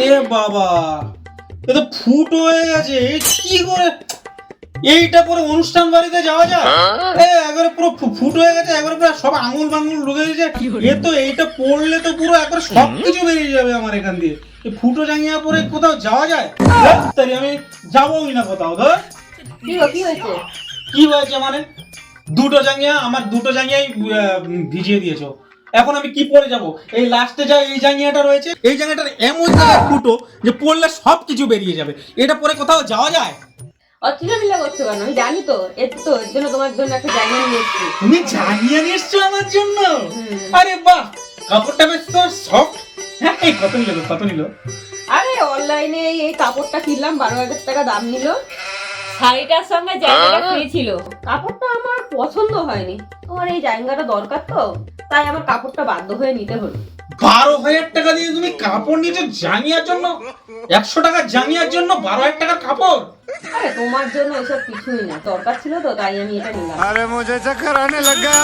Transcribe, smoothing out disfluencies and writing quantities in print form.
এ বাবা, এ তো ফুটো হয়ে গেছে, কি করে এইটা পরে অনুষ্ঠান বাড়িতে যাওয়া যায়? একবারে পুরো ফুটো হয়ে গেছে, একবারে পুরো সব আঙুল বাঙুল ঢুকে গেছে। এ তো এইটা পড়লে তো পুরো একবার সবকিছু বেরিয়ে যাবে আমার এখান দিয়ে। এই ফুটো জাঙ্গিয়া পরে কোথাও যাওয়া যায়? তাই আমি যাবোই না কোথাও। ধর কি হয়েছে? কি হয়েছে মানে? দুটো জাঙ্গিয়া, আমার দুটো জাঙ্গিয়াই ভিজিয়ে দিয়েছো। এখন আমি কি পরে যাব? এই লাস্টে যা এই জাঙ্গিয়াটা রয়েছে, এই জাঙ্গিয়াটার এমন জায়গায় ফুটো যে পরলে সব কিছু বেরিয়ে যাবে। এটা পরে কোথাও যাওয়া যায়? অচিলামিলা করছো কেন? আমি জানি তো, এর জন্য তোমার জন্য একটা জাঙ্গিয়া নিয়ে এসেছি। তুমি জাঙ্গিয়া নিয়ে এসছো আমার জন্য? আরে বাহ, কাপড়টা বেশ তো সফট। হ্যাঁ, এই কত নিল? আরে অনলাইনে এই কাপড়টা কিনলাম, 12,000 টাকা দাম নিল। শাড়িটার সঙ্গে জায়গাটা ফ্রি ছিল। কাপড়টা আমার পছন্দ হয়নি, তোমার এই জায়গাটা দরকার তো, তাই আমার কাপড়টা বাধ্য হয়ে নিতে হলো। 12,000 টাকা দিয়ে তুমি কাপড় নিয়েছো জাঙ্গিয়ার জন্য? 100 টাকা জাঙ্গিয়ার জন্য 12,000 টাকার কাপড়? আরে তোমার জন্য ওসব কিছুই না, দরকার ছিল তো তাই আমি এটা নিলাম। अरे मुझे चक्कर आने लगा।